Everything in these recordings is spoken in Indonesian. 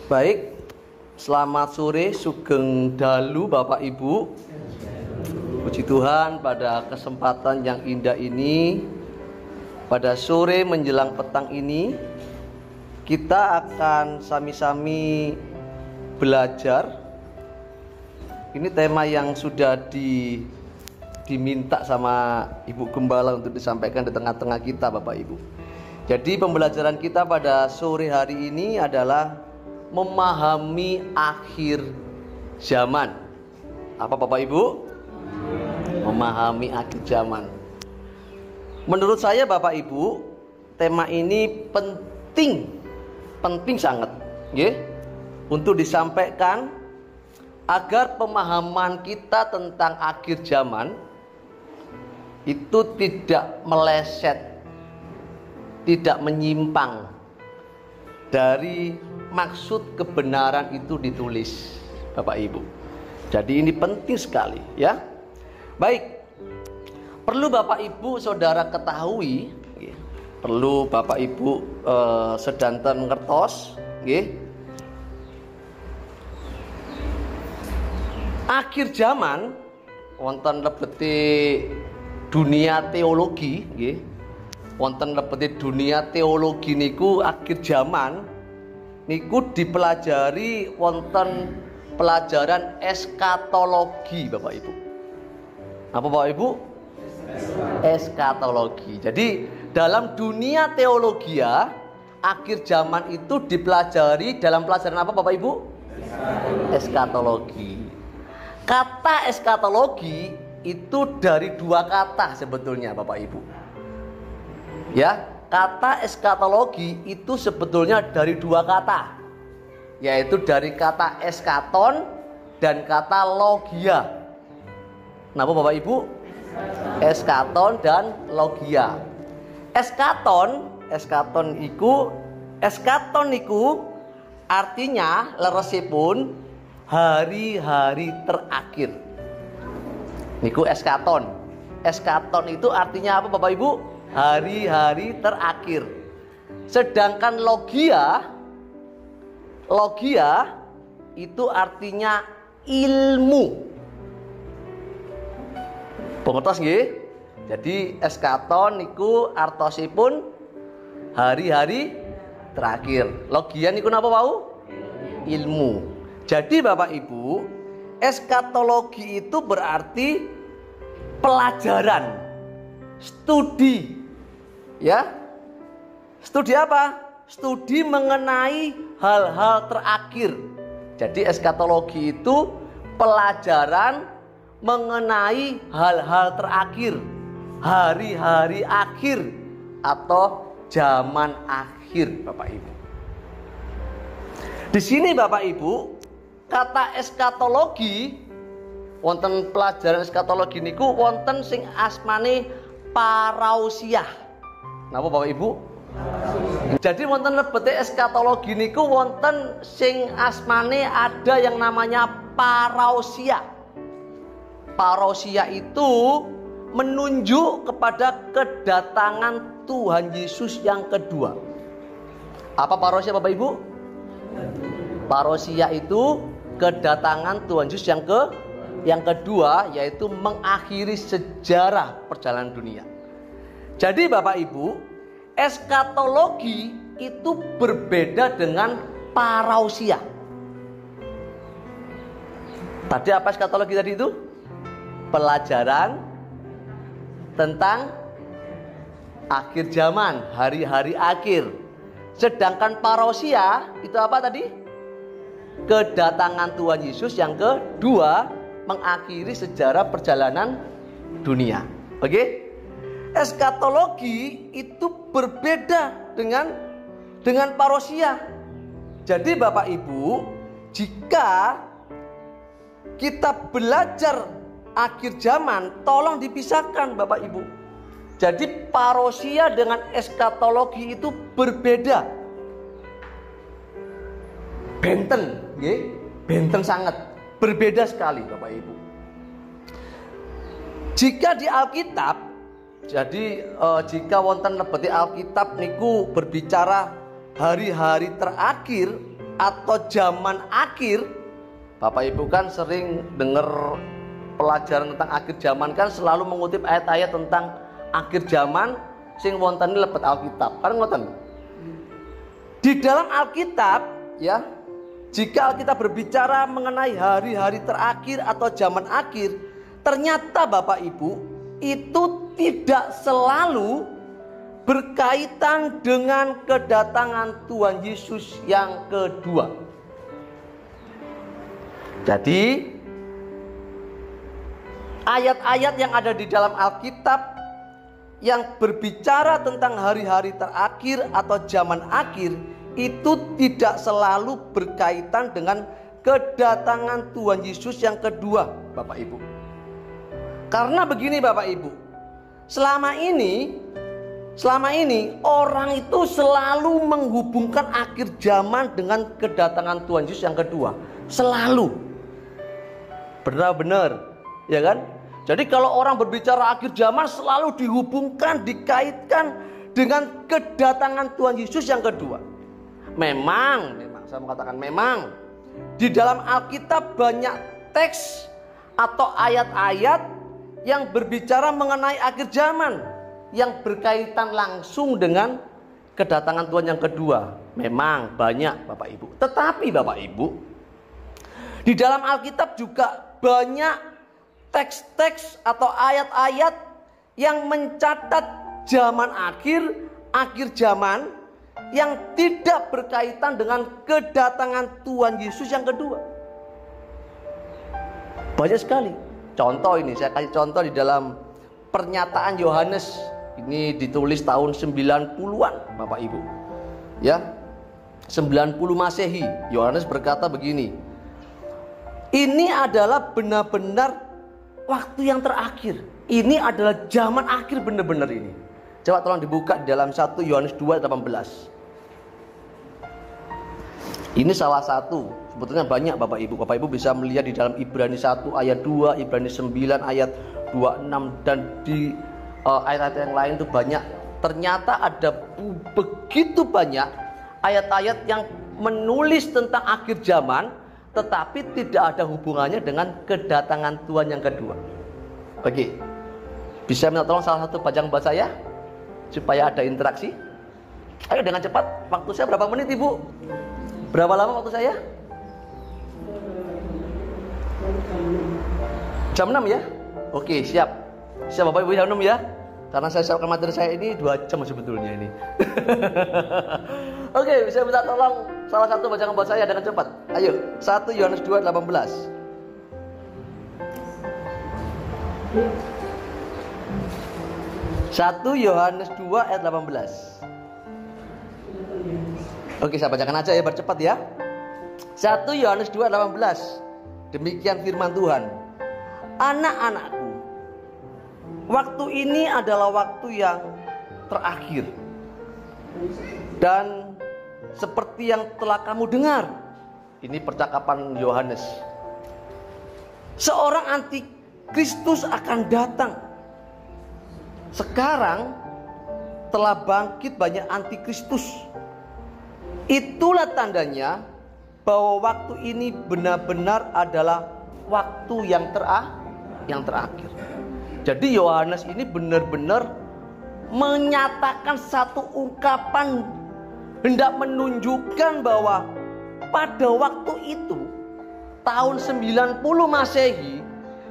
Baik, selamat sore, sugeng dalu Bapak Ibu. Puji Tuhan, pada kesempatan yang indah ini, pada sore menjelang petang ini, kita akan sami-sami belajar. Ini tema yang sudah diminta sama Ibu Gembala untuk disampaikan di tengah-tengah kita, Bapak Ibu. Jadi pembelajaran kita pada sore hari ini adalah memahami akhir zaman. Apa Bapak Ibu? Memahami akhir zaman. Menurut saya Bapak Ibu, tema ini penting sangat, untuk disampaikan agar pemahaman kita tentang akhir zaman itu tidak meleset, tidak menyimpang dari maksud kebenaran itu ditulis, Bapak Ibu. Jadi ini penting sekali, ya. Baik, perlu Bapak Ibu saudara ketahui, perlu Bapak Ibu sedanten ngertos, akhir zaman wonten lebeti dunia teologi, wonten lebeti dunia teologi niku akhir zaman niku dipelajari wonten pelajaran eskatologi, Bapak Ibu. Apa Bapak Ibu? Eskatologi. Jadi dalam dunia teologi ya, akhir zaman itu dipelajari dalam pelajaran apa Bapak Ibu? Eskatologi. Kata eskatologi itu dari dua kata sebetulnya Bapak Ibu. Ya, kata eskatologi itu sebetulnya dari dua kata, yaitu dari kata eskaton dan kata logia. Kenapa Bapak Ibu? Eskaton dan logia. Eskaton iku artinya leresipun hari-hari terakhir. Niku eskaton. Eskaton itu artinya apa Bapak Ibu? Hari-hari terakhir. Sedangkan logia itu artinya ilmu. Pengertos nggih? Jadi eskaton niku artosipun hari-hari terakhir. Logia niku napa wau? Ilmu. Jadi Bapak Ibu, eskatologi itu berarti pelajaran, studi. Ya. Studi apa? Studi mengenai hal-hal terakhir. Jadi eskatologi itu pelajaran mengenai hal-hal terakhir, hari-hari akhir atau zaman akhir, Bapak Ibu. Di sini Bapak Ibu, kata eskatologi, wonten pelajaran eskatologi niku wonten sing asmane parausia. Napa Bapak Ibu? Jadi wonten lebete eskatologi niku wonten sing asmane ada yang namanya parausia. Parausia itu menunjuk kepada kedatangan Tuhan Yesus yang kedua. Apa parausia Bapak Ibu? Parausia itu kedatangan Tuhan Yesus yang kedua, yaitu mengakhiri sejarah perjalanan dunia. Jadi Bapak Ibu, eskatologi itu berbeda dengan parausia. Tadi apa eskatologi tadi itu? Pelajaran tentang akhir zaman, hari-hari akhir. Sedangkan parausia itu apa tadi? Kedatangan Tuhan Yesus yang kedua, mengakhiri sejarah perjalanan dunia. Oke? Eskatologi itu berbeda dengan parausia. Jadi Bapak Ibu, jika kita belajar akhir zaman, tolong dipisahkan Bapak Ibu. Jadi parausia dengan eskatologi itu berbeda. Benten sangat. Berbeda sekali Bapak Ibu. Jika di Alkitab, jika wonten lebeti Alkitab niku berbicara hari-hari terakhir, atau zaman akhir. Bapak Ibu kan sering dengar pelajaran tentang akhir zaman, kan selalu mengutip ayat-ayat tentang akhir zaman sing wonten lebet Alkitab. Kan ngoten. Di dalam Alkitab ya, jika Alkitab berbicara mengenai hari-hari terakhir atau zaman akhir, ternyata Bapak Ibu itu tidak selalu berkaitan dengan kedatangan Tuhan Yesus yang kedua. Jadi ayat-ayat yang ada di dalam Alkitab yang berbicara tentang hari-hari terakhir atau zaman akhir itu tidak selalu berkaitan dengan kedatangan Tuhan Yesus yang kedua, Bapak Ibu. Karena begini Bapak Ibu, selama ini orang itu selalu menghubungkan akhir zaman dengan kedatangan Tuhan Yesus yang kedua. Selalu. Benar-benar, ya kan? Jadi kalau orang berbicara akhir zaman selalu dihubungkan, dikaitkan dengan kedatangan Tuhan Yesus yang kedua. Memang saya mengatakan memang di dalam Alkitab banyak teks atau ayat-ayat yang berbicara mengenai akhir zaman yang berkaitan langsung dengan kedatangan Tuhan yang kedua. Memang banyak Bapak Ibu. Tetapi Bapak Ibu, di dalam Alkitab juga banyak teks-teks atau ayat-ayat yang mencatat zaman akhir zaman yang tidak berkaitan dengan kedatangan Tuhan Yesus yang kedua. Banyak sekali. Contoh ini, saya kasih contoh di dalam pernyataan Yohanes. Ini ditulis tahun 90-an Bapak Ibu. Ya, 90 Masehi. Yohanes berkata begini. Ini adalah benar-benar waktu yang terakhir. Ini adalah zaman akhir benar-benar ini. Coba tolong dibuka di dalam 1 Yohanes 2:18. Ini salah satu, sebetulnya banyak Bapak Ibu. Bapak Ibu bisa melihat di dalam Ibrani 1 ayat 2, Ibrani 9 ayat 26, dan di ayat-ayat yang lain itu banyak. Ternyata ada begitu banyak ayat-ayat yang menulis tentang akhir zaman, tetapi tidak ada hubungannya dengan kedatangan Tuhan yang kedua. Oke, bisa minta tolong salah satu bacaan buat saya supaya ada interaksi. Ayo dengan cepat. Waktu saya berapa menit Ibu? Berapa lama waktu saya? Jam 6 ya? Oke, siap. Siap Bapak Ibu jam 6 ya? Karena saya siapkan materi saya ini 2 jam sebetulnya ini. Oke, bisa minta tolong salah satu bacaan buat saya dengan cepat. Ayo, 1 Yohanes 2:18. 1 Yohanes 2 ayat 18. Oke, saya bacakan aja ya, bercepat ya. 1 Yohanes 2 ayat 18. Demikian firman Tuhan. Anak-anakku, waktu ini adalah waktu yang terakhir. Dan seperti yang telah kamu dengar, ini percakapan Yohanes, seorang antikristus akan datang. Sekarang telah bangkit banyak antikristus. Itulah tandanya bahwa waktu ini benar-benar adalah waktu yang terakhir. Jadi Yohanes ini benar-benar menyatakan satu ungkapan, hendak menunjukkan bahwa pada waktu itu tahun 90 Masehi,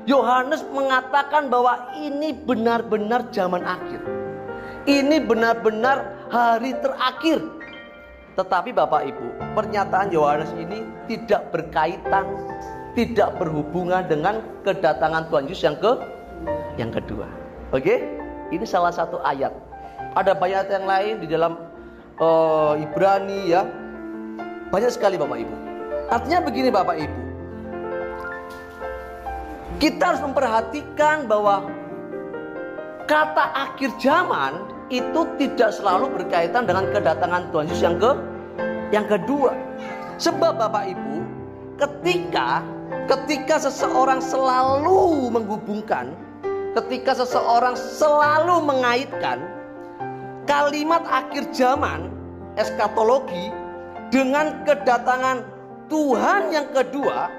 Yohanes mengatakan bahwa ini benar-benar zaman akhir. Ini benar-benar hari terakhir. Tetapi Bapak Ibu, pernyataan Yohanes ini tidak berkaitan, tidak berhubungan dengan kedatangan Tuhan Yesus yang kedua. Oke? Ini salah satu ayat. Ada banyak ayat yang lain di dalam Ibrani ya. Banyak sekali Bapak Ibu. Artinya begini Bapak Ibu, kita harus memperhatikan bahwa kata akhir zaman itu tidak selalu berkaitan dengan kedatangan Tuhan Yesus yang kedua. Sebab Bapak Ibu, ketika seseorang selalu menghubungkan, ketika seseorang selalu mengaitkan kalimat akhir zaman, eskatologi, dengan kedatangan Tuhan yang kedua,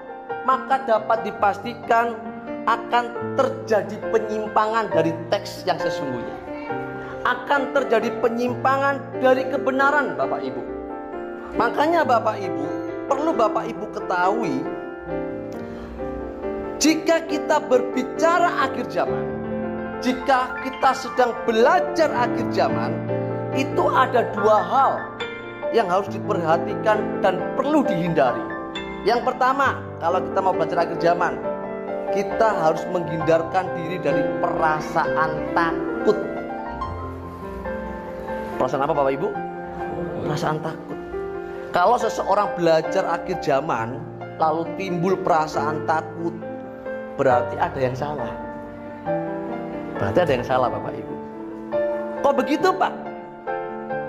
maka dapat dipastikan akan terjadi penyimpangan dari teks yang sesungguhnya. Akan terjadi penyimpangan dari kebenaran, Bapak Ibu. Makanya Bapak Ibu, perlu Bapak Ibu ketahui, jika kita berbicara akhir zaman, jika kita sedang belajar akhir zaman, itu ada dua hal yang harus diperhatikan dan perlu dihindari. Yang pertama, kalau kita mau belajar akhir zaman, kita harus menghindarkan diri dari perasaan takut. Perasaan apa Bapak Ibu? Perasaan takut. Kalau seseorang belajar akhir zaman lalu timbul perasaan takut, berarti ada yang salah. Berarti ada yang salah Bapak Ibu. Kok begitu Pak?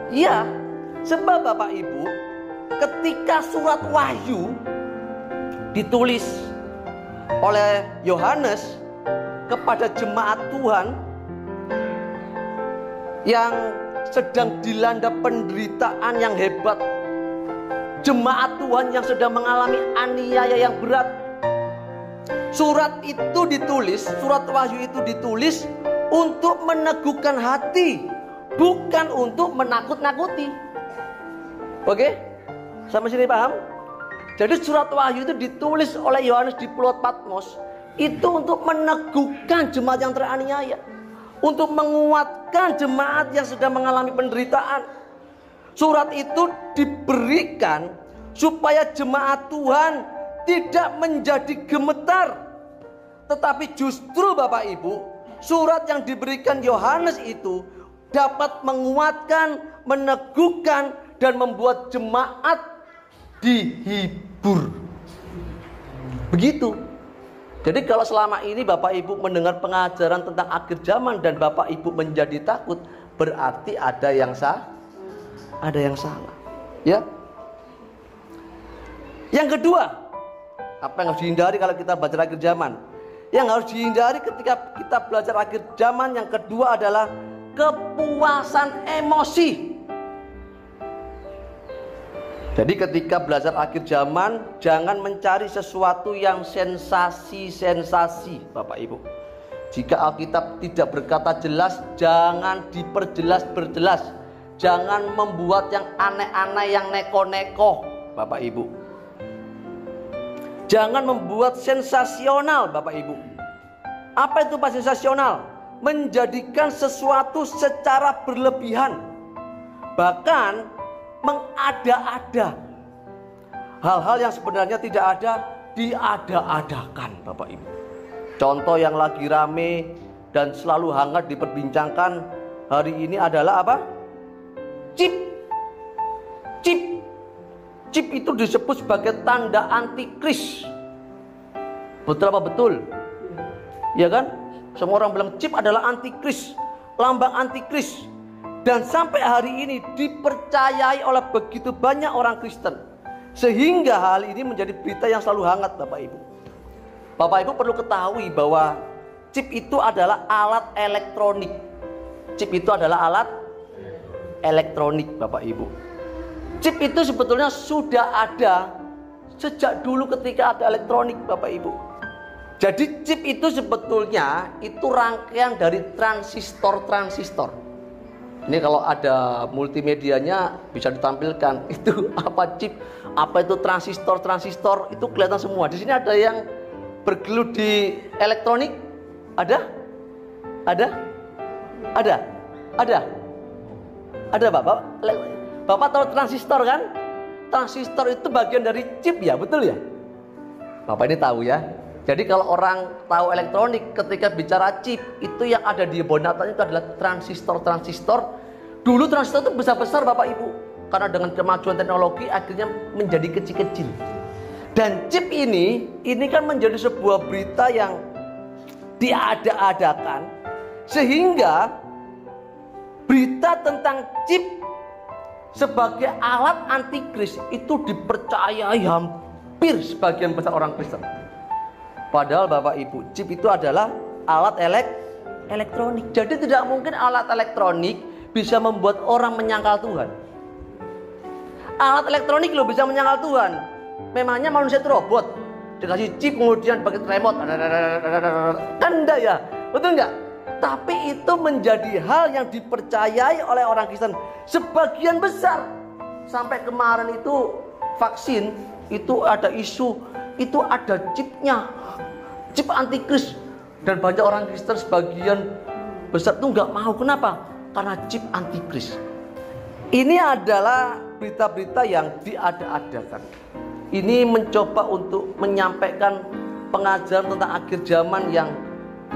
Iya, sebab Bapak Ibu, ketika surat Wahyu ditulis oleh Yohanes kepada jemaat Tuhan yang sedang dilanda penderitaan yang hebat, jemaat Tuhan yang sedang mengalami aniaya yang berat, surat itu ditulis, surat Wahyu itu ditulis untuk meneguhkan hati, bukan untuk menakut-nakuti. Oke? Sampai sini paham? Jadi surat Wahyu itu ditulis oleh Yohanes di Pulau Patmos itu untuk meneguhkan jemaat yang teraniaya, untuk menguatkan jemaat yang sedang mengalami penderitaan. Surat itu diberikan supaya jemaat Tuhan tidak menjadi gemetar, tetapi justru Bapak Ibu, surat yang diberikan Yohanes itu dapat menguatkan, meneguhkan, dan membuat jemaat dihibur. Begitu. Jadi kalau selama ini Bapak Ibu mendengar pengajaran tentang akhir zaman dan Bapak Ibu menjadi takut, berarti ada yang salah. Ya. Yang kedua, apa yang harus dihindari kalau kita belajar akhir zaman? Yang harus dihindari ketika kita belajar akhir zaman yang kedua adalah kepuasan emosi. Jadi ketika belajar akhir zaman, jangan mencari sesuatu yang sensasi-sensasi, Bapak Ibu. Jika Alkitab tidak berkata jelas, jangan diperjelas-berjelas. Jangan membuat yang aneh-aneh, yang neko-neko, Bapak Ibu. Jangan membuat sensasional, Bapak Ibu. Apa itu Pak sensasional? Menjadikan sesuatu secara berlebihan, bahkan mengada-ada. Hal-hal yang sebenarnya tidak ada, diada-adakan, Bapak Ibu. Contoh yang lagi rame dan selalu hangat diperbincangkan hari ini adalah apa? Chip. Chip itu disebut sebagai tanda antikris. Betul apa betul? Ya kan? Semua orang bilang chip adalah antikris, lambang antikris. Dan sampai hari ini dipercayai oleh begitu banyak orang Kristen, sehingga hal ini menjadi berita yang selalu hangat, Bapak Ibu. Bapak Ibu perlu ketahui bahwa chip itu adalah alat elektronik. Chip itu adalah alat elektronik, Bapak Ibu. Chip itu sebetulnya sudah ada sejak dulu ketika ada elektronik, Bapak Ibu. Jadi chip itu sebetulnya itu rangkaian dari transistor-transistor. Ini kalau ada multimedianya bisa ditampilkan itu apa chip, apa itu transistor itu kelihatan semua. Di sini ada yang bergelut di elektronik, ada Bapak. Bapak tahu transistor kan? Transistor itu bagian dari chip ya, betul ya? Bapak ini tahu ya. Jadi kalau orang tahu elektronik, ketika bicara chip, itu yang ada di bonatanya itu adalah transistor. Dulu transistor itu besar-besar Bapak Ibu, karena dengan kemajuan teknologi akhirnya menjadi kecil-kecil. Dan chip ini kan menjadi sebuah berita yang diada-adakan, sehingga berita tentang chip sebagai alat antikris itu dipercayai hampir sebagian besar orang Kristen. Padahal Bapak Ibu, chip itu adalah alat elektronik. Jadi tidak mungkin alat elektronik bisa membuat orang menyangkal Tuhan. Alat elektronik loh bisa menyangkal Tuhan. Memangnya manusia itu robot? Dikasih chip kemudian pakai remote. Kan enggak ya? Betul enggak? Tapi itu menjadi hal yang dipercayai oleh orang Kristen sebagian besar. Sampai kemarin itu vaksin itu ada isu itu ada chipnya, chip antikris, dan banyak orang Kristen sebagian besar itu nggak mau. Kenapa? Karena chip antikris. Ini adalah berita-berita yang diada-adakan. Ini mencoba untuk menyampaikan pengajaran tentang akhir zaman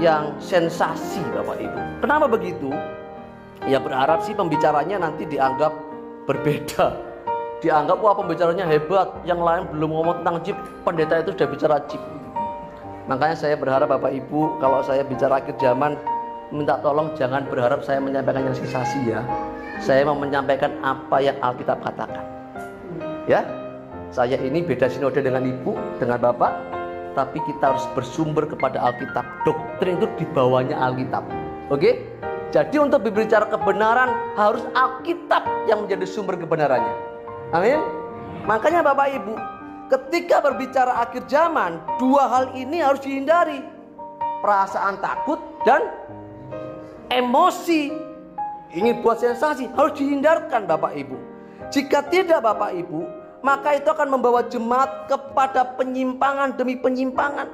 yang sensasi, Bapak Ibu. Kenapa begitu? Ya berharap sih pembicaranya nanti dianggap berbeda. Dianggap wah pembicaranya hebat, yang lain belum ngomong tentang chip, pendeta itu sudah bicara chip. Makanya saya berharap Bapak Ibu kalau saya bicara akhir zaman, minta tolong jangan berharap saya menyampaikan yang sensasi ya. Saya mau menyampaikan apa yang Alkitab katakan. Ya, saya ini beda sinode dengan Ibu, dengan Bapak, tapi kita harus bersumber kepada Alkitab. Doktrin itu di bawahnya Alkitab. Oke? Jadi untuk berbicara kebenaran harus Alkitab yang menjadi sumber kebenarannya. Amin. Makanya Bapak Ibu, ketika berbicara akhir zaman, dua hal ini harus dihindari. Perasaan takut dan emosi ingin buat sensasi harus dihindarkan Bapak Ibu. Jika tidak Bapak Ibu, maka itu akan membawa jemaat kepada penyimpangan demi penyimpangan.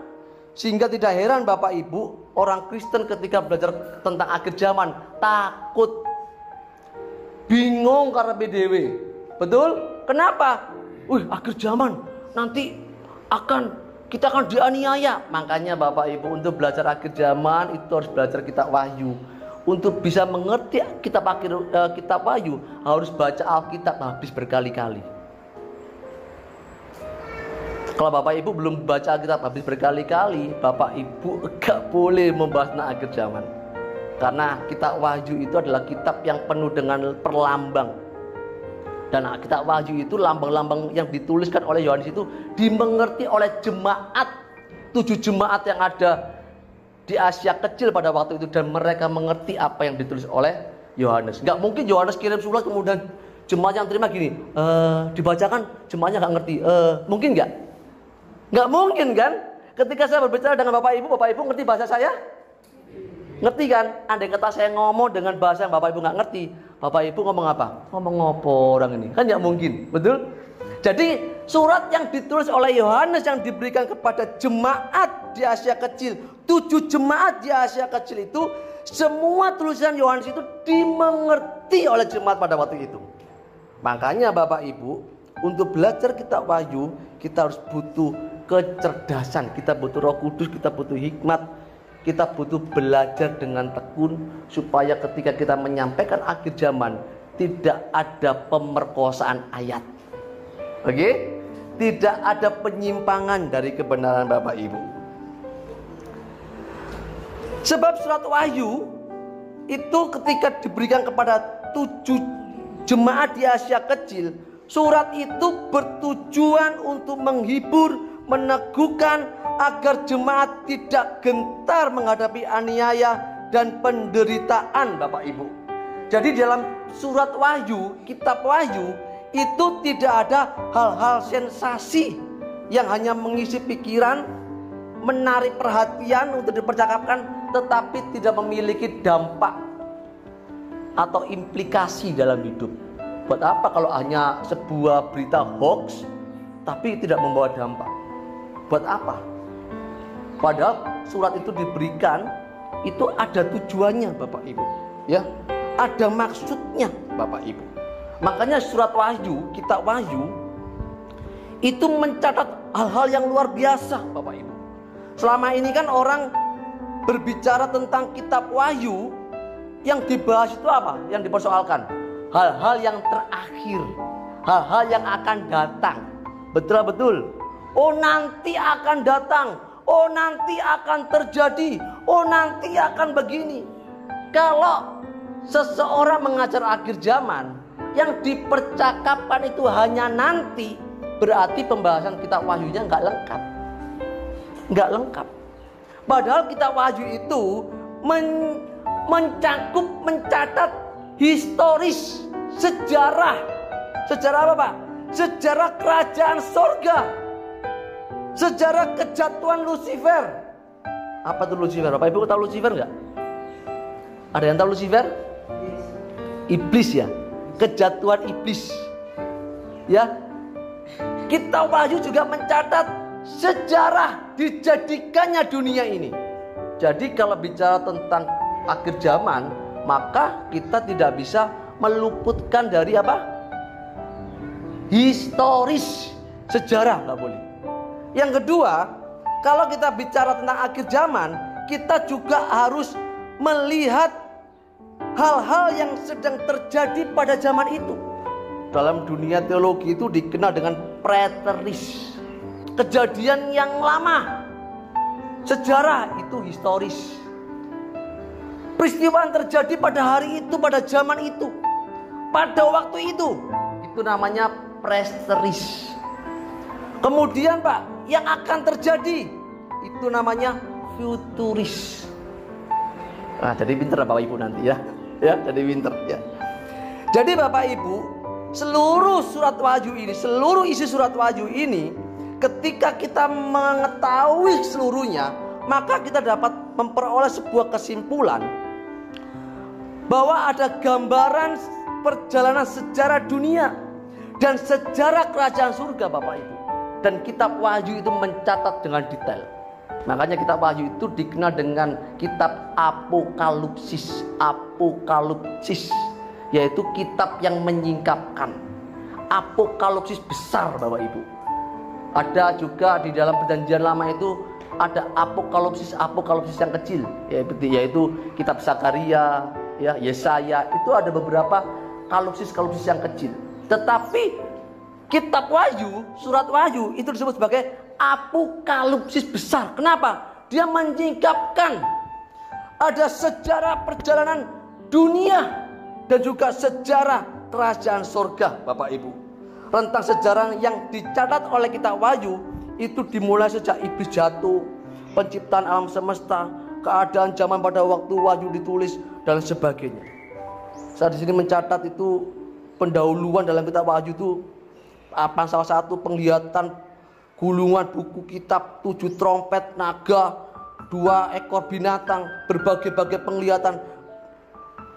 Sehingga tidak heran Bapak Ibu, orang Kristen ketika belajar tentang akhir zaman takut, bingung karena BDW. Betul? Kenapa? Akhir zaman nanti kita akan dianiaya. Makanya Bapak Ibu untuk belajar akhir zaman itu harus belajar kitab Wahyu. Untuk bisa mengerti kitab Wahyu harus baca Alkitab habis berkali-kali. Kalau Bapak Ibu belum baca Alkitab habis berkali-kali, Bapak Ibu gak boleh membahas tentang akhir zaman. Karena kitab Wahyu itu adalah kitab yang penuh dengan perlambang. Dan kitab Wahyu itu lambang-lambang yang dituliskan oleh Yohanes itu dimengerti oleh jemaat, 7 jemaat yang ada di Asia Kecil pada waktu itu, dan mereka mengerti apa yang ditulis oleh Yohanes. Gak mungkin Yohanes kirim surat kemudian jemaat yang terima gini, dibacakan jemaatnya gak ngerti. Mungkin gak? Gak mungkin kan? Ketika saya berbicara dengan Bapak Ibu ngerti bahasa saya? Ngerti kan? Andai kata saya ngomong dengan bahasa yang Bapak Ibu gak ngerti, Bapak Ibu ngomong apa? Ngomong apa orang ini? Kan gak mungkin, betul? Jadi surat yang ditulis oleh Yohanes yang diberikan kepada jemaat di Asia Kecil, 7 jemaat di Asia Kecil itu, semua tulisan Yohanes itu dimengerti oleh jemaat pada waktu itu. Makanya Bapak Ibu, untuk belajar kitab Wahyu kita harus butuh kecerdasan, kita butuh Roh Kudus, kita butuh hikmat, kita butuh belajar dengan tekun supaya ketika kita menyampaikan akhir zaman tidak ada pemerkosaan ayat. Oke? Tidak ada penyimpangan dari kebenaran Bapak Ibu. Sebab surat Wahyu itu ketika diberikan kepada 7 jemaat di Asia Kecil, surat itu bertujuan untuk menghibur, meneguhkan agar jemaat tidak gentar menghadapi aniaya dan penderitaan Bapak Ibu. Jadi dalam surat Wahyu, kitab Wahyu itu tidak ada hal-hal sensasi yang hanya mengisi pikiran, menarik perhatian untuk dipercakapkan, tetapi tidak memiliki dampak atau implikasi dalam hidup. Buat apa kalau hanya sebuah berita hoax tapi tidak membawa dampak? Buat apa? Padahal surat itu diberikan itu ada tujuannya Bapak Ibu, ya, ada maksudnya Bapak Ibu. Makanya surat Wahyu, kitab Wahyu itu mencatat hal-hal yang luar biasa Bapak Ibu. Selama ini kan orang berbicara tentang kitab Wahyu, yang dibahas itu apa? Yang dipersoalkan hal-hal yang terakhir, hal-hal yang akan datang. Betul-betul. Oh nanti akan datang, oh nanti akan terjadi, oh nanti akan begini. Kalau seseorang mengajar akhir zaman, yang dipercakapkan itu hanya nanti, berarti pembahasan kitab Wahyunya nggak lengkap. Nggak lengkap. Padahal kitab Wahyu itu mencatat historis, sejarah. Sejarah apa Pak? sejarah kerajaan sorga, sejarah kejatuhan Lucifer. Apa itu Lucifer? Bapak Ibu tahu Lucifer nggak? Ada yang tahu Lucifer? Iblis ya, kejatuhan iblis. Ya, kitab Wahyu juga mencatat sejarah dijadikannya dunia ini. Jadi kalau bicara tentang akhir zaman, maka kita tidak bisa meluputkan dari apa? Historis, sejarah, nggak boleh. Yang kedua, kalau kita bicara tentang akhir zaman, kita juga harus melihat hal-hal yang sedang terjadi pada zaman itu. Dalam dunia teologi itu dikenal dengan preteris, kejadian yang lama. Sejarah itu historis, peristiwa yang terjadi pada hari itu, pada zaman itu, pada waktu itu namanya preteris. Kemudian Pak, yang akan terjadi itu namanya futuris. Nah, jadi pinter Bapak Ibu nanti ya. Ya, jadi pinter ya. Jadi Bapak Ibu, seluruh surat Wahyu ini, seluruh isi surat Wahyu ini, ketika kita mengetahui seluruhnya, maka kita dapat memperoleh sebuah kesimpulan bahwa ada gambaran perjalanan sejarah dunia dan sejarah kerajaan surga Bapak Ibu. Dan kitab Wahyu itu mencatat dengan detail. Makanya kitab Wahyu itu dikenal dengan kitab apokalipsis. Apokalipsis, yaitu kitab yang menyingkapkan. Apokalipsis besar Bapak Ibu. Ada juga di dalam perjanjian lama itu ada apokalipsis yang kecil, yaitu kitab Zakaria, ya, Yesaya. Itu ada beberapa kalipsis yang kecil. Tetapi kitab Wahyu, surat Wahyu itu disebut sebagai apokalipsis besar. Kenapa? Dia menyingkapkan ada sejarah perjalanan dunia dan juga sejarah kerajaan surga Bapak Ibu. Rentang sejarah yang dicatat oleh kitab Wahyu itu dimulai sejak iblis jatuh, penciptaan alam semesta, keadaan zaman pada waktu Wahyu ditulis dan sebagainya. Saya di sini mencatat itu pendahuluan dalam kitab Wahyu itu apa, salah satu penglihatan gulungan buku kitab, 7 trompet, naga, 2 ekor binatang, berbagai-bagai penglihatan.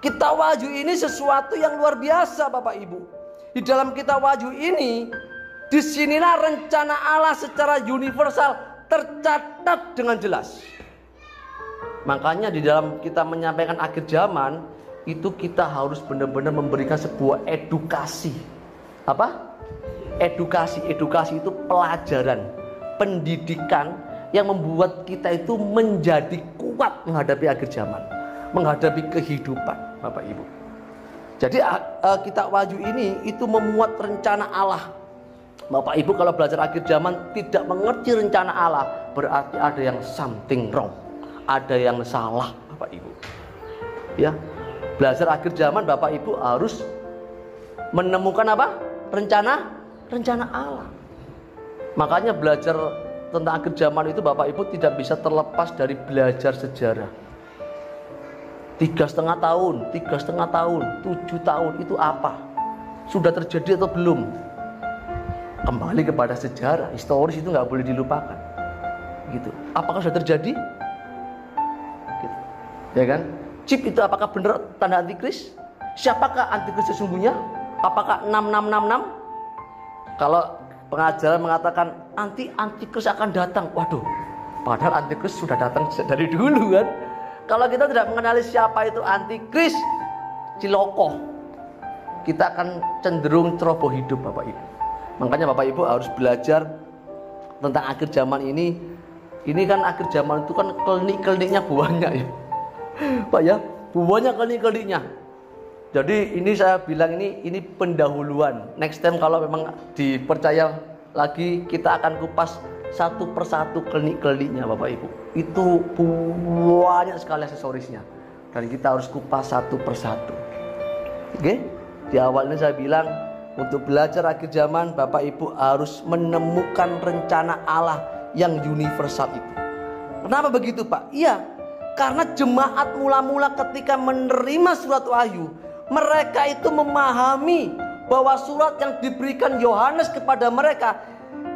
Kitab Wahyu ini sesuatu yang luar biasa Bapak Ibu. Di dalam kitab Wahyu ini, disinilah rencana Allah secara universal tercatat dengan jelas. Makanya di dalam kita menyampaikan akhir zaman, itu kita harus benar-benar memberikan sebuah edukasi. Apa? Edukasi itu pelajaran, pendidikan yang membuat kita itu menjadi kuat menghadapi akhir zaman, menghadapi kehidupan Bapak Ibu. Jadi kitab Wahyu ini itu memuat rencana Allah. Bapak Ibu kalau belajar akhir zaman tidak mengerti rencana Allah, berarti ada yang something wrong, ada yang salah Bapak Ibu. Ya, belajar akhir zaman Bapak Ibu harus menemukan apa? Rencana Allah. Makanya belajar tentang akhir zaman itu Bapak Ibu tidak bisa terlepas dari belajar sejarah. 3,5 tahun, 7 tahun itu apa? Sudah terjadi atau belum? Kembali kepada sejarah, historis itu nggak boleh dilupakan. Gitu. Apakah sudah terjadi? Gitu. Ya kan? Chip itu apakah benar tanda antikris? Siapakah antikris sesungguhnya? Apakah 6666? Kalau pengajaran mengatakan antikris akan datang, waduh, padahal antikris sudah datang dari dulu kan. Kalau kita tidak mengenali siapa itu antikris, ciloko, kita akan cenderung ceroboh hidup Bapak Ibu. Makanya Bapak Ibu harus belajar tentang akhir zaman ini. Ini kan akhir zaman itu kan klinik-kliniknya banyak ya Pak ya, banyak klinik-kliniknya. Jadi ini saya bilang ini pendahuluan. Next time kalau memang dipercaya lagi, kita akan kupas satu persatu klinik-kliniknya Bapak Ibu. Itu banyak sekali aksesorisnya, dan kita harus kupas satu persatu. Oke? Di awal ini saya bilang, untuk belajar akhir zaman Bapak Ibu harus menemukan rencana Allah yang universal itu. Kenapa begitu Pak? Iya, karena jemaat mula-mula ketika menerima surat Wahyu, mereka itu memahami bahwa surat yang diberikan Yohanes kepada mereka,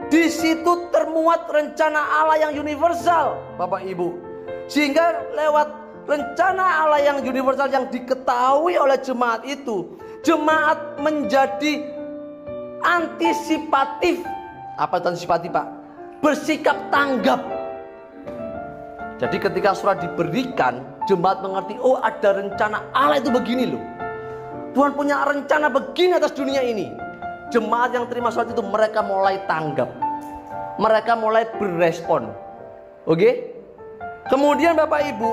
di situ termuat rencana Allah yang universal, Bapak Ibu. Sehingga lewat rencana Allah yang universal yang diketahui oleh jemaat itu, jemaat menjadi antisipatif. Apa itu antisipatif, Pak? Bersikap tanggap. Jadi ketika surat diberikan, jemaat mengerti, oh ada rencana Allah itu begini loh. Tuhan punya rencana begini atas dunia ini. Jemaat yang terima surat itu mereka mulai tanggap. Mereka mulai berespon. Oke? Kemudian Bapak Ibu,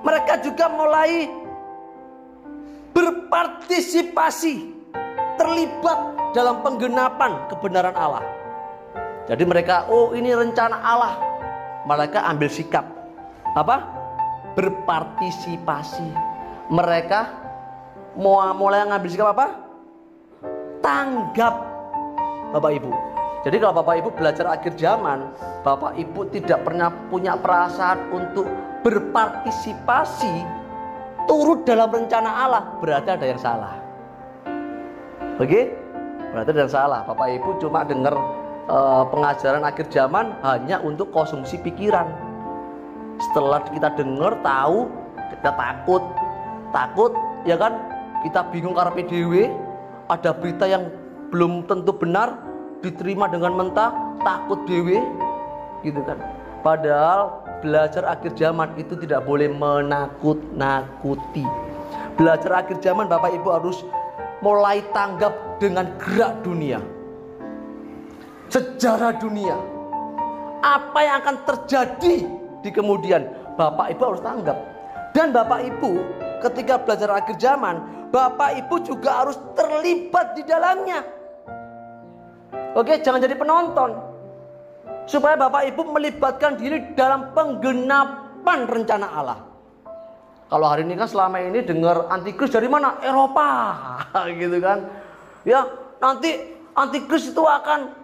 mereka juga mulai berpartisipasi, terlibat dalam penggenapan kebenaran Allah. Jadi mereka, oh ini rencana Allah. Mereka ambil sikap apa? Berpartisipasi. Mereka mulai ngambil sikap apa? Tanggap, Bapak Ibu. Jadi kalau Bapak Ibu belajar akhir zaman, Bapak Ibu tidak pernah punya perasaan untuk berpartisipasi turut dalam rencana Allah, berarti ada yang salah. Oke? Berarti ada yang salah. Bapak Ibu cuma dengar pengajaran akhir zaman hanya untuk konsumsi pikiran. Setelah kita dengar, tahu, kita takut, ya kan? Kita bingung karena PDW, ada berita yang belum tentu benar, diterima dengan mentah, takut dewe, gitu kan? Padahal belajar akhir zaman itu tidak boleh menakut-nakuti. Belajar akhir zaman Bapak Ibu harus mulai tanggap dengan gerak dunia. Sejarah dunia, apa yang akan terjadi di kemudian, Bapak Ibu harus tanggap. Dan Bapak Ibu ketika belajar akhir zaman, Bapak Ibu juga harus terlibat di dalamnya. Oke, jangan jadi penonton. Supaya Bapak Ibu melibatkan diri dalam penggenapan rencana Allah. Kalau hari ini kan selama ini dengar antikris dari mana? Eropa, gitu kan? Ya, nanti antikris itu akan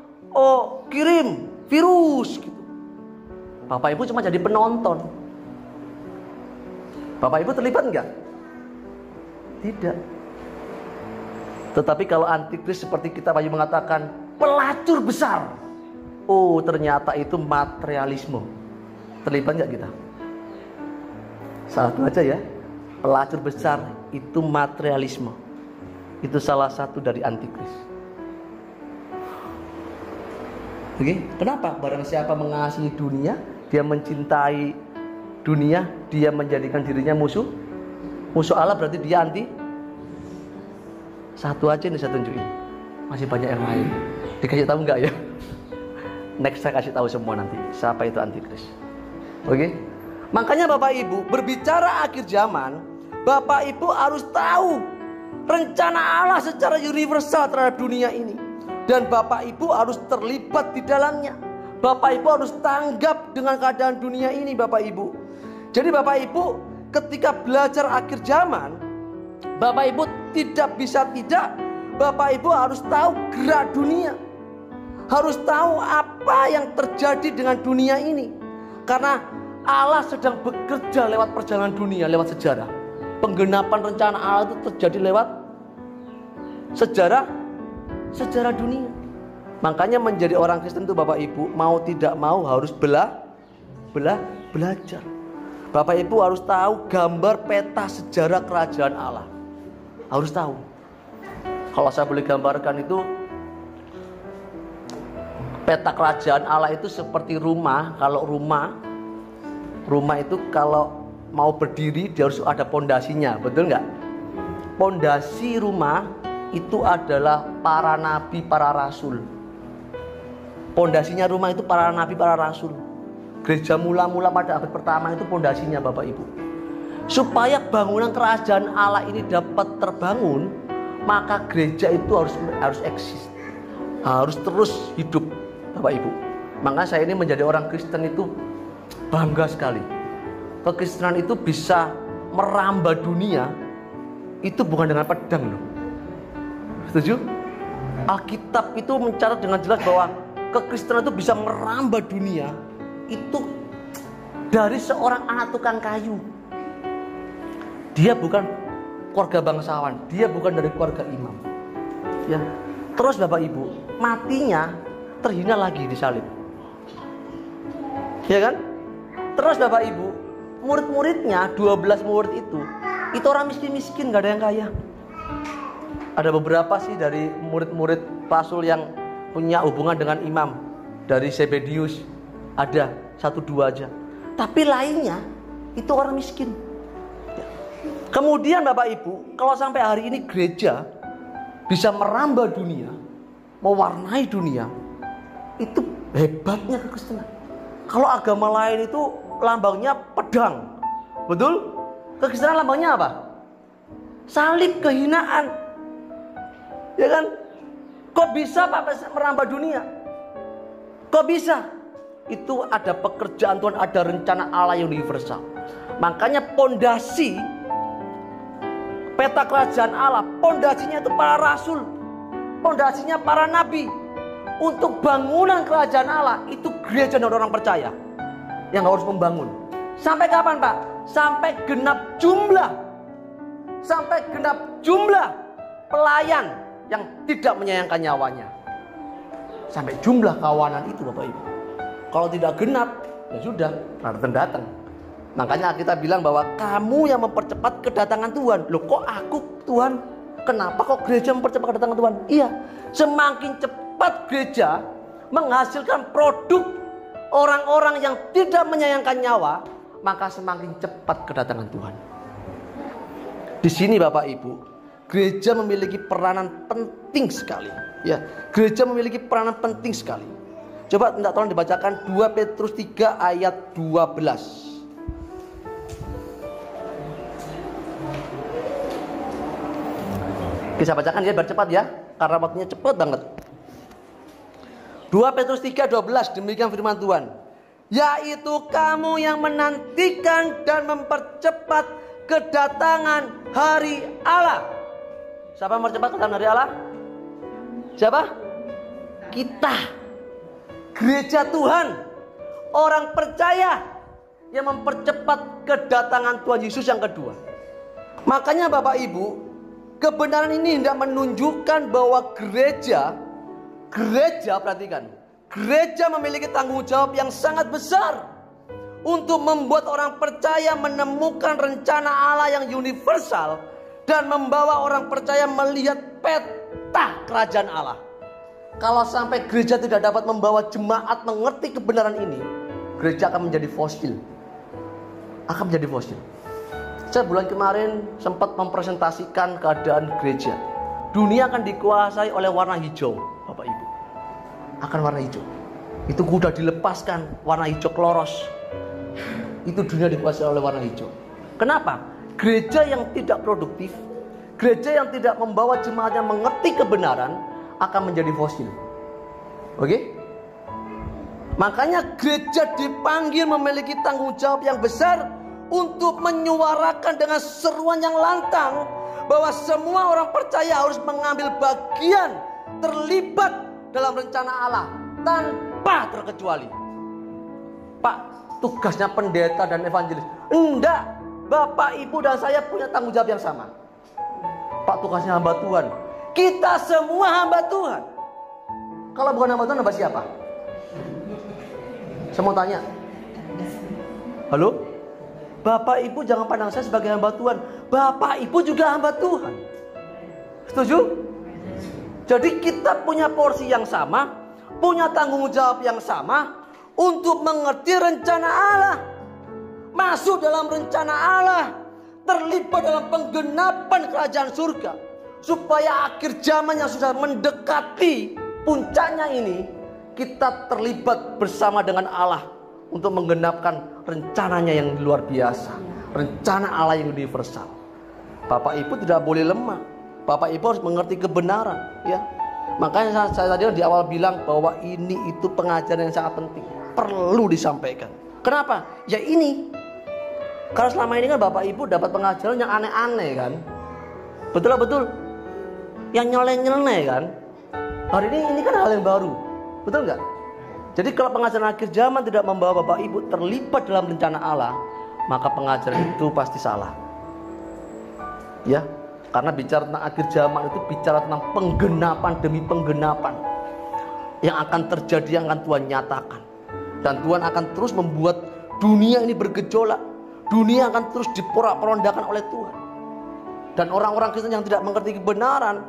kirim virus gitu. Bapak Ibu cuma jadi penonton. Bapak Ibu terlibat enggak? Tidak. Tetapi kalau antikris seperti kita Bayu mengatakan pelacur besar, oh ternyata itu materialisme. Terlibat enggak kita? Satu aja ya, pelacur besar itu materialisme. Itu salah satu dari antikris. Oke, kenapa? Barang siapa mengasihi dunia, dia mencintai dunia, dia menjadikan dirinya musuh Allah, berarti dia anti. Satu aja nih saya tunjukin, masih banyak yang lain. Dikasih tahu nggak ya? Next saya kasih tahu semua nanti siapa itu antikris. Oke, makanya Bapak Ibu berbicara akhir zaman, Bapak Ibu harus tahu rencana Allah secara universal terhadap dunia ini. Dan Bapak Ibu harus terlibat di dalamnya. Bapak Ibu harus tanggap dengan keadaan dunia ini, Bapak Ibu. Jadi Bapak Ibu ketika belajar akhir zaman, Bapak Ibu tidak bisa tidak, Bapak Ibu harus tahu gerak dunia. Harus tahu apa yang terjadi dengan dunia ini. Karena Allah sedang bekerja lewat perjalanan dunia, lewat sejarah. Penggenapan rencana Allah itu terjadi lewat sejarah dunia. Makanya menjadi orang Kristen itu Bapak Ibu mau tidak mau harus belajar. Bapak Ibu harus tahu gambar peta sejarah kerajaan Allah. Harus tahu. Kalau saya boleh gambarkan itu, peta kerajaan Allah itu seperti rumah. Kalau rumah itu kalau mau berdiri dia harus ada pondasinya, betul nggak? Pondasi rumah itu adalah para nabi, para rasul. Pondasinya rumah itu para nabi, para rasul. Gereja mula-mula pada abad pertama itu pondasinya Bapak Ibu. Supaya bangunan kerajaan Allah ini dapat terbangun, maka gereja itu harus eksis, harus terus hidup Bapak Ibu. Maka saya ini menjadi orang Kristen itu bangga sekali. Kekristenan itu bisa merambah dunia, itu bukan dengan pedang loh. Setuju? Alkitab itu mencatat dengan jelas bahwa kekristenan itu bisa merambah dunia. Itu dari seorang anak tukang kayu. Dia bukan keluarga bangsawan, dia bukan dari keluarga imam. Ya. Terus Bapak Ibu, matinya terhina lagi disalib. Ya kan? Terus Bapak Ibu, murid-muridnya 12 murid itu orang miskin-miskin, gak ada yang kaya. Ada beberapa sih dari murid-murid Rasul yang punya hubungan dengan imam. Dari Zebedius ada 1-2 aja. Tapi lainnya itu orang miskin. Kemudian Bapak Ibu, kalau sampai hari ini gereja bisa merambah dunia, mewarnai dunia, itu hebatnya kekristenan. Kalau agama lain itu lambangnya pedang, betul? Kekristenan lambangnya apa? Salib, kehinaan. Ya kan? Kok bisa Pak merambah dunia? Kok bisa? Itu ada pekerjaan Tuhan, ada rencana Allah yang universal. Makanya pondasi peta kerajaan Allah, pondasinya itu para rasul, pondasinya para nabi. Untuk bangunan kerajaan Allah itu gereja dan orang percaya yang harus membangun. Sampai kapan Pak? Sampai genap jumlah. Sampai genap jumlah pelayan yang tidak menyayangkan nyawanya. Sampai jumlah kawanan itu Bapak Ibu. Kalau tidak genap, ya sudah, datang. Makanya kita bilang bahwa kamu yang mempercepat kedatangan Tuhan. Loh kok aku Tuhan? Kenapa kok gereja mempercepat kedatangan Tuhan? Iya, semakin cepat gereja menghasilkan produk orang-orang yang tidak menyayangkan nyawa, maka semakin cepat kedatangan Tuhan. Di sini Bapak Ibu, gereja memiliki peranan penting sekali. Ya, gereja memiliki peranan penting sekali. Coba minta tolong dibacakan 2 Petrus 3 ayat 12. Bisa bacakan ya biar cepat ya, karena waktunya cepat banget. 2 Petrus 3:12, demikian firman Tuhan. Yaitu kamu yang menantikan dan mempercepat kedatangan hari Allah. Siapa yang mempercepat kedatangan hari Allah? Siapa? Kita, gereja Tuhan, orang percaya yang mempercepat kedatangan Tuhan Yesus yang kedua. Makanya Bapak Ibu, kebenaran ini tidak menunjukkan bahwa gereja perhatikan, gereja memiliki tanggung jawab yang sangat besar untuk membuat orang percaya menemukan rencana Allah yang universal dan membawa orang percaya melihat peta kerajaan Allah. Kalau sampai gereja tidak dapat membawa jemaat mengerti kebenaran ini, gereja akan menjadi fosil. Saya bulan kemarin sempat mempresentasikan keadaan gereja. Dunia akan dikuasai oleh warna hijau, Bapak Ibu. Akan warna hijau. Itu sudah dilepaskan warna hijau kloros. Itu dunia dikuasai oleh warna hijau. Kenapa? Gereja yang tidak produktif, gereja yang tidak membawa jemaatnya mengerti kebenaran akan menjadi fosil. Oke? Makanya gereja dipanggil memiliki tanggung jawab yang besar untuk menyuarakan dengan seruan yang lantang bahwa semua orang percaya harus mengambil bagian, terlibat dalam rencana Allah tanpa terkecuali. Pak, tugasnya pendeta dan evangelis. Enggak, Bapak, Ibu dan saya punya tanggung jawab yang sama. Pak, tugasnya hamba Tuhan. Kita semua hamba Tuhan. Kalau bukan hamba Tuhan, hamba siapa? Saya mau tanya. Halo? Bapak Ibu jangan pandang saya sebagai hamba Tuhan. Bapak Ibu juga hamba Tuhan. Setuju? Jadi kita punya porsi yang sama, punya tanggung jawab yang sama untuk mengerti rencana Allah, masuk dalam rencana Allah, terlibat dalam penggenapan kerajaan surga, supaya akhir zaman yang sudah mendekati puncaknya ini, kita terlibat bersama dengan Allah untuk menggenapkan rencananya yang luar biasa, rencana Allah yang universal. Bapak Ibu tidak boleh lemah. Bapak Ibu harus mengerti kebenaran, ya. Makanya saya tadi di awal bilang bahwa ini itu pengajaran yang sangat penting, perlu disampaikan. Kenapa? Ya ini, karena selama ini kan Bapak Ibu dapat pengajaran yang aneh-aneh kan, betul, yang nyeleneh kan. Hari ini kan hal yang baru, betul nggak? Jadi kalau pengajaran akhir zaman tidak membawa Bapak Ibu terlibat dalam rencana Allah, maka pengajaran itu pasti salah. Ya, Karena bicara tentang akhir zaman itu bicara tentang penggenapan demi penggenapan yang akan terjadi, yang akan Tuhan nyatakan. Dan Tuhan akan terus membuat dunia ini bergejolak. Dunia akan terus diporak-porandakan oleh Tuhan. Dan orang-orang Kristen yang tidak mengerti kebenaran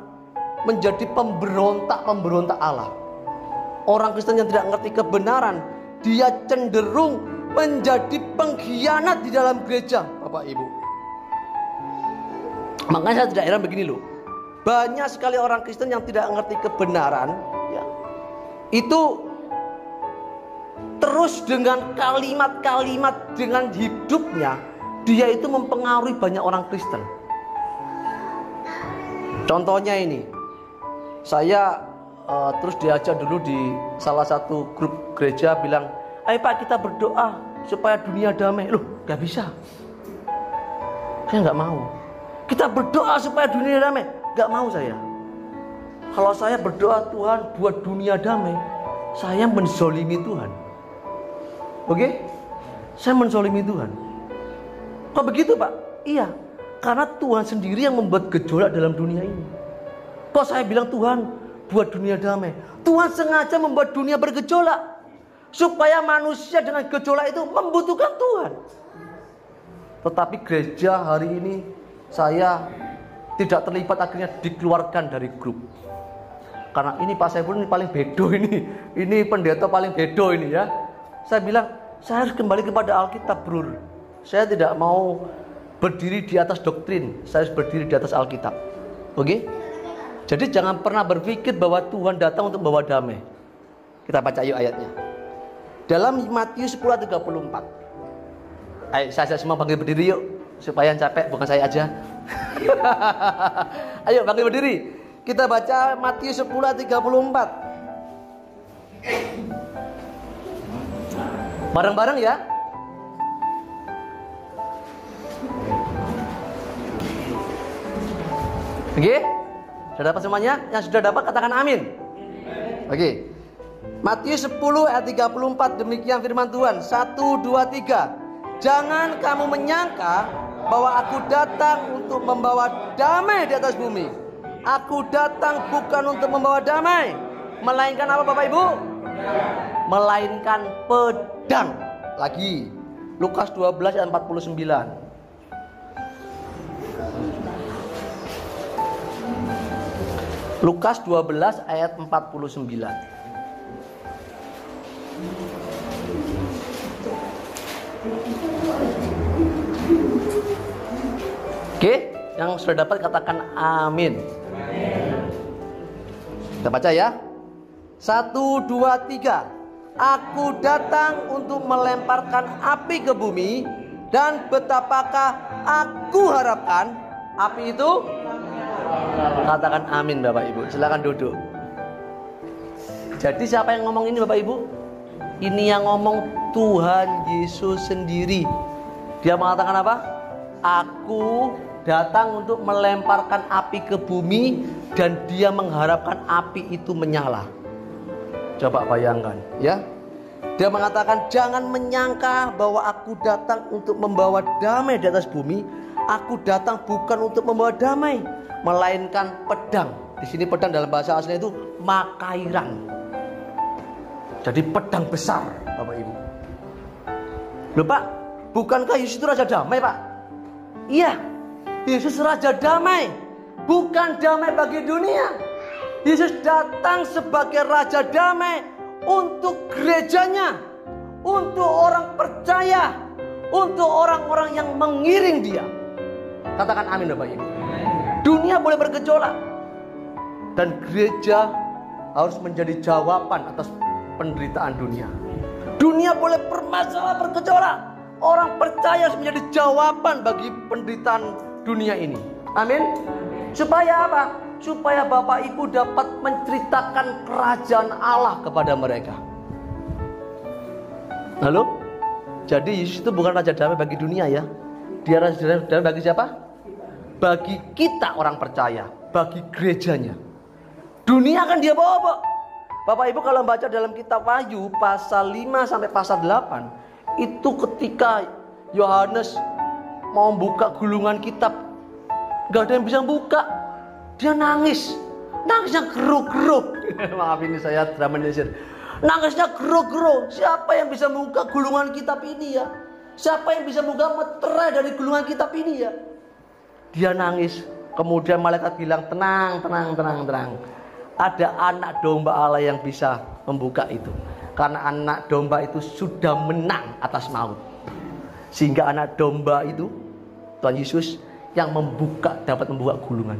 menjadi pemberontak Allah. Orang Kristen yang tidak mengerti kebenaran, dia cenderung menjadi pengkhianat di dalam gereja, Bapak Ibu. Makanya saya tidak heran begini loh. Banyak sekali orang Kristen yang tidak mengerti kebenaran, ya, itu terus dengan kalimat-kalimat, dengan hidupnya, dia itu mempengaruhi banyak orang Kristen. Contohnya ini, saya terus diajak dulu di salah satu grup gereja, bilang, ayo Pak kita berdoa supaya dunia damai. Loh gak bisa, saya gak mau. Kita berdoa supaya dunia damai, gak mau saya. Kalau saya berdoa Tuhan buat dunia damai, saya menzolimi Tuhan. Oke? Saya menzolimi Tuhan. Kok begitu Pak? Iya, karena Tuhan sendiri yang membuat gejolak dalam dunia ini. Kok saya bilang Tuhan buat dunia damai? Tuhan sengaja membuat dunia bergejolak supaya manusia dengan gejolak itu membutuhkan Tuhan. Tetapi gereja hari ini saya tidak terlibat, akhirnya dikeluarkan dari grup. Karena ini Pak Saiful ini paling bedo ini pendeta paling bedo ini ya. Saya bilang, saya harus kembali kepada Alkitab, Bro. Saya tidak mau berdiri di atas doktrin, saya harus berdiri di atas Alkitab. Oke? Jadi jangan pernah berpikir bahwa Tuhan datang untuk membawa damai. Kita baca yuk ayatnya. Dalam Matius 10:34. Ayo saya semua bangkit berdiri yuk, supaya yang capek bukan saya aja. Ayo bangkit berdiri. Kita baca Matius 10:34. Bareng-bareng ya. Oke? Sudah dapat semuanya? Yang sudah dapat katakan amin. Oke. Matius 10:34, demikian firman Tuhan. 1, 2, 3. Jangan kamu menyangka bahwa aku datang untuk membawa damai di atas bumi. Aku datang bukan untuk membawa damai, melainkan apa Bapak Ibu? Melainkan pedang. Lagi Lukas 12 ayat 49. Lukas 12 ayat 49. Oke, yang sudah dapat katakan amin. Kita baca ya. 1, 2, 3. Aku datang untuk melemparkan api ke bumi, dan betapakah aku harapkan api itu? Katakan amin Bapak Ibu. Silakan duduk. Jadi siapa yang ngomong ini Bapak Ibu? Ini yang ngomong Tuhan Yesus sendiri. Dia mengatakan apa? Aku datang untuk melemparkan api ke bumi, dan dia mengharapkan api itu menyala. Coba bayangkan ya. Dia mengatakan jangan menyangka bahwa aku datang untuk membawa damai di atas bumi. Aku datang bukan untuk membawa damai, melainkan pedang. Di sini pedang dalam bahasa asli itu makairan. Jadi pedang besar, Bapak Ibu. Loh Pak, bukankah Yesus itu raja damai Pak? Iya, Yesus raja damai, bukan damai bagi dunia. Yesus datang sebagai raja damai untuk gerejanya, untuk orang percaya, untuk orang-orang yang mengiring dia. Katakan amin Bapak Ibu. Dunia boleh bergejolak, dan gereja harus menjadi jawaban atas penderitaan dunia. Dunia boleh bermasalah, bergejolak, orang percaya harus menjadi jawaban bagi penderitaan dunia ini. Amin. Supaya apa? Supaya Bapak Ibu dapat menceritakan kerajaan Allah kepada mereka. Halo? Jadi Yesus itu bukan raja damai bagi dunia ya. Dia raja damai bagi siapa? Bagi kita orang percaya, bagi gerejanya. Dunia akan dia bawa. Bapak Ibu kalau baca dalam kitab Wahyu pasal 5 sampai pasal 8, itu ketika Yohanes mau buka gulungan kitab, Gak ada yang bisa buka. Dia nangis. Nangisnya geruk-geruk. Maaf ini saya dramatisir. Nangisnya geruk-geruk. Siapa yang bisa membuka gulungan kitab ini ya? Siapa yang bisa membuka meterai dari gulungan kitab ini ya? Dia nangis. Kemudian malaikat bilang, tenang. Ada anak domba Allah yang bisa membuka itu. Karena anak domba itu sudah menang atas maut. Sehingga anak domba itu, Tuhan Yesus, yang dapat membuka gulungan.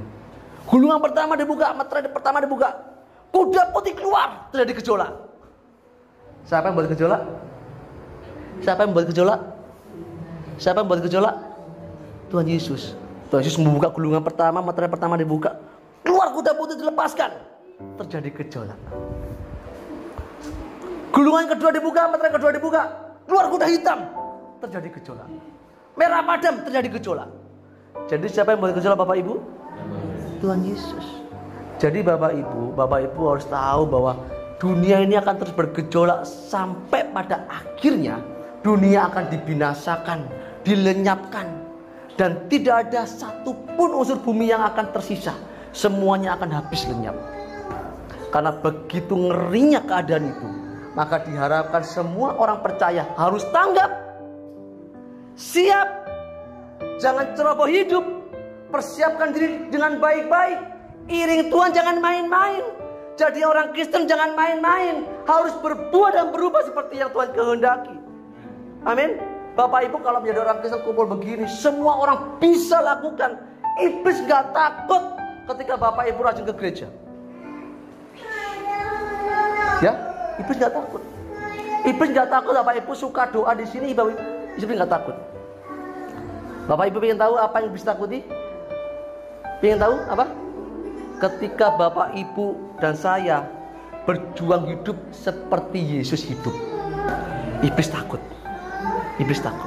Gulungan pertama dibuka, meterai pertama dibuka. Kuda putih keluar, terjadi gejolak. Siapa yang buat gejolak? Siapa yang buat gejolak? Siapa yang buat gejolak? Tuhan Yesus. Tuhan Yesus membuka gulungan pertama, meterai pertama dibuka. Keluar kuda putih dilepaskan. Terjadi gejolak. Gulungan kedua dibuka, meterai kedua dibuka. Keluar kuda hitam. Terjadi gejolak. Merah padam, terjadi gejolak. Jadi siapa yang buat gejolak Bapak Ibu? Tuhan Yesus. Jadi Bapak Ibu harus tahu bahwa dunia ini akan terus bergejolak sampai pada akhirnya dunia akan dibinasakan, dilenyapkan, dan tidak ada satupun unsur bumi yang akan tersisa. Semuanya akan habis lenyap. Karena begitu ngerinya keadaan itu, maka diharapkan semua orang percaya harus tanggap, siap, jangan ceroboh hidup. Persiapkan diri dengan baik-baik. Iring Tuhan jangan main-main. Jadi orang Kristen jangan main-main. Harus berbuat dan berubah seperti yang Tuhan kehendaki. Amin. Bapak Ibu kalau menjadi orang Kristen kumpul begini, semua orang bisa lakukan. Iblis gak takut ketika Bapak Ibu rajin ke gereja. Ya, iblis gak takut. Iblis gak takut Bapak Ibu suka doa di sini. Iblis gak takut. Bapak Ibu ingin tahu apa yang iblis takuti? Ingin tahu apa? Ketika Bapak Ibu dan saya berjuang hidup seperti Yesus hidup, iblis takut. Iblis takut.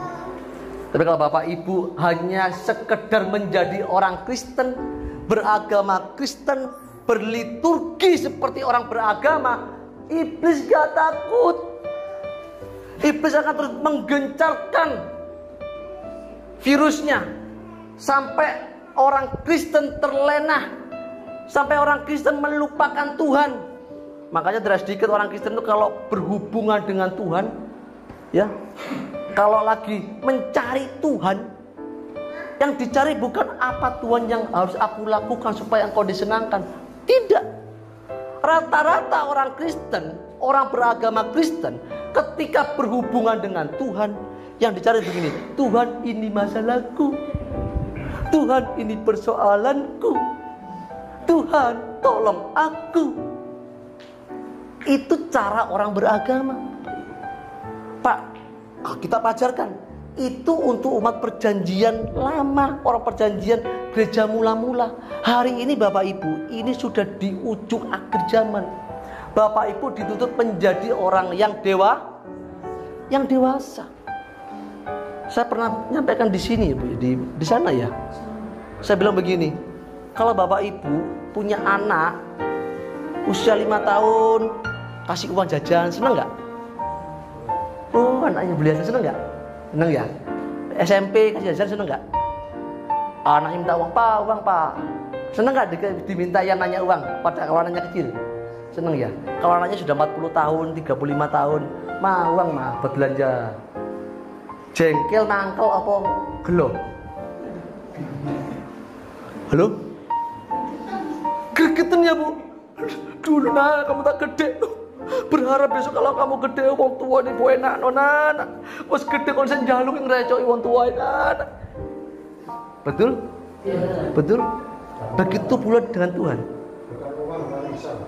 Tapi kalau Bapak Ibu hanya sekedar menjadi orang Kristen, beragama Kristen, berliturgi seperti orang beragama, iblis gak takut. Iblis akan terus menggencarkan virusnya sampai orang Kristen terlena, sampai orang Kristen melupakan Tuhan. Makanya tidak sedikit orang Kristen itu kalau berhubungan dengan Tuhan, ya, kalau lagi mencari Tuhan, yang dicari bukan apa Tuhan yang harus aku lakukan supaya engkau disenangkan. Tidak. Rata-rata orang Kristen, orang beragama Kristen, ketika berhubungan dengan Tuhan, yang dicari begini, Tuhan ini masalahku, Tuhan ini persoalanku, Tuhan tolong aku. Itu cara orang beragama. Pak, kita ajarkan itu untuk umat perjanjian lama, orang perjanjian gereja mula-mula. Hari ini Bapak Ibu, ini sudah di ujung akhir zaman. Bapak Ibu dituntut menjadi orang yang dewasa. Saya pernah menyampaikan di sini, di sana ya. Saya bilang begini, kalau Bapak Ibu punya anak usia 5 tahun, kasih uang jajan, seneng nggak? Oh, anaknya beli jajan, seneng nggak? Seneng ya. SMP kasih jajan, seneng nggak? Anaknya minta uang pak. Seneng nggak diminta yang nanya uang? Pada kalau anaknya kecil, seneng ya. Kalau anaknya sudah 40 tahun, 35 tahun, uang buat belanja. Jengkel nangkel apa gelo? Halo? Gregetan ya Bu? Dulu kamu tak gede. Berharap besok kalau kamu gede wong tua nih bu enak nona. Pas gede kalau saya jaluk yang recoi wong tua enak. Betul? Betul? Begitu pula dengan Tuhan.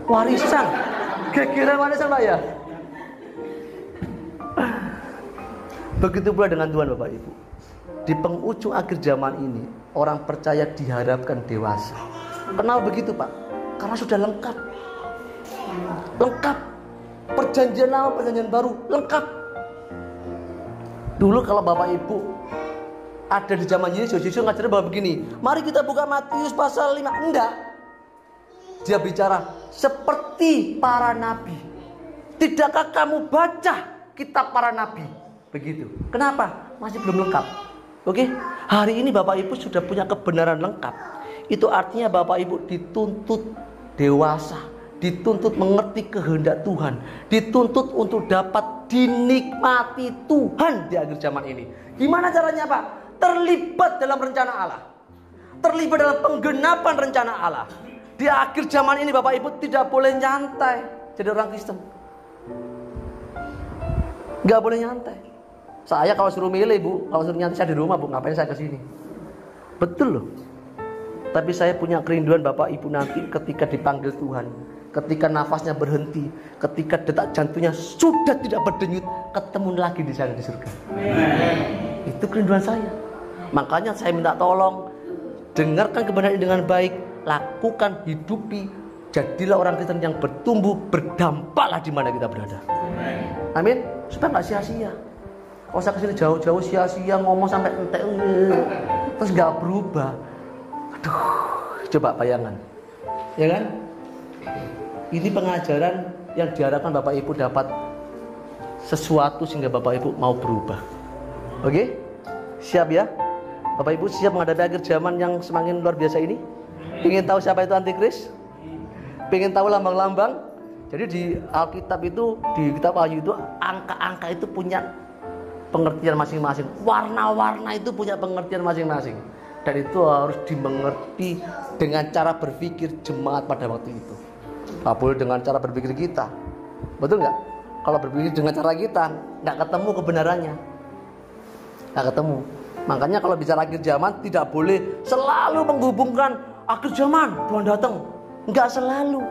Warisan. Kira-kira warisan Pak ya? Begitu pula dengan Tuhan Bapak Ibu. Di penghujung akhir zaman ini, orang percaya diharapkan dewasa. Kenapa begitu Pak? Karena sudah lengkap. Lengkap. Perjanjian lama, perjanjian baru, lengkap. Dulu kalau Bapak Ibu ada di zaman Yesus ngajarin bahwa begini, mari kita buka Matius pasal 5. Enggak. Dia bicara seperti para nabi. Tidakkah kamu baca kitab para nabi? Begitu. Kenapa? Masih belum lengkap. Oke, hari ini Bapak Ibu sudah punya kebenaran lengkap. Itu artinya Bapak Ibu dituntut dewasa, dituntut mengerti kehendak Tuhan, dituntut untuk dapat dinikmati Tuhan di akhir zaman ini. Gimana caranya Pak? Terlibat dalam rencana Allah, terlibat dalam penggenapan rencana Allah. Di akhir zaman ini Bapak Ibu tidak boleh nyantai jadi orang Kristen. Gak boleh nyantai. Saya kalau suruh milih Bu, kalau suruh nyantai saya di rumah Bu, ngapain saya ke sini? Betul loh. Tapi saya punya kerinduan Bapak Ibu nanti ketika dipanggil Tuhan, ketika nafasnya berhenti, ketika detak jantungnya sudah tidak berdenyut, ketemu lagi di sana di surga. Itu kerinduan saya. Makanya saya minta tolong, dengarkan kebenaran ini dengan baik, lakukan, hidupi, jadilah orang Kristen yang bertumbuh, berdampaklah di mana kita berada. Amin. Supaya nggak sia-sia. Kalau saya kesini jauh-jauh sia-sia ngomong sampai entek, terus nggak berubah. Aduh, coba bayangan, ya kan? Ini pengajaran yang diharapkan Bapak Ibu dapat sesuatu sehingga Bapak Ibu mau berubah. Oke? Siap ya? Bapak Ibu siap menghadapi akhir zaman yang semakin luar biasa ini? Pengen tahu siapa itu antikris? Pengen tahu lambang-lambang? Jadi di Alkitab itu, di kitab Wahyu itu, angka-angka itu punya pengertian masing-masing. Warna-warna itu punya pengertian masing-masing. Dan itu harus dimengerti dengan cara berpikir jemaat pada waktu itu. Gak boleh dengan cara berpikir kita. Betul nggak? Kalau berpikir dengan cara kita, nggak ketemu kebenarannya. Nggak ketemu. Makanya kalau bicara akhir zaman, tidak boleh selalu menghubungkan akhir zaman, Tuhan datang. Nggak selalu.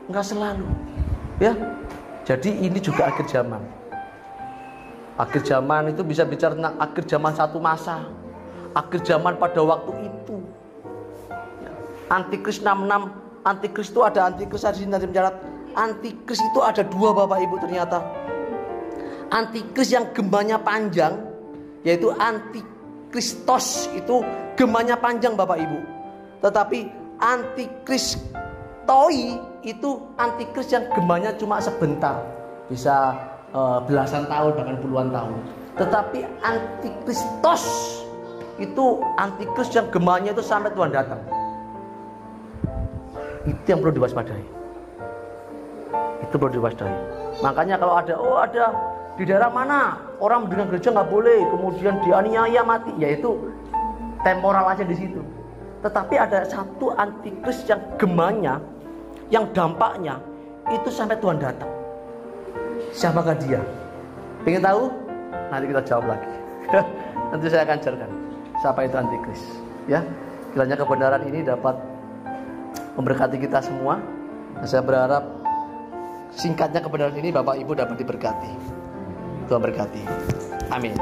Nggak selalu. Ya. Jadi ini juga akhir zaman. Akhir zaman itu bisa bicara tentang akhir zaman satu masa. Akhir zaman pada waktu itu. Antikris 66. Antikris itu ada antikris di sini nanti mencatat. Antikris itu ada dua Bapak Ibu ternyata. Antikris yang gemanya panjang, yaitu antikristos, itu gemanya panjang Bapak Ibu. Tetapi antikris toi itu antikris yang gemanya cuma sebentar, bisa belasan tahun bahkan puluhan tahun. Tetapi antikristos itu antikris yang gemanya itu sampai Tuhan datang. Itu yang perlu diwaspadai. Itu perlu diwaspadai. Makanya kalau ada di daerah mana orang dengan gereja nggak boleh, kemudian dianiaya mati, yaitu temporal aja di situ. Tetapi ada satu antikris yang gemanya, yang dampaknya itu sampai Tuhan datang. Siapakah dia? Pengen tahu? Nanti kita jawab lagi. Nanti saya akan ajarkan siapa itu antikris. Ya, kiranya kebenaran ini dapat memberkati kita semua. Dan saya berharap singkatnya kebenaran ini Bapak Ibu dapat diberkati. Tuhan berkati. Amin.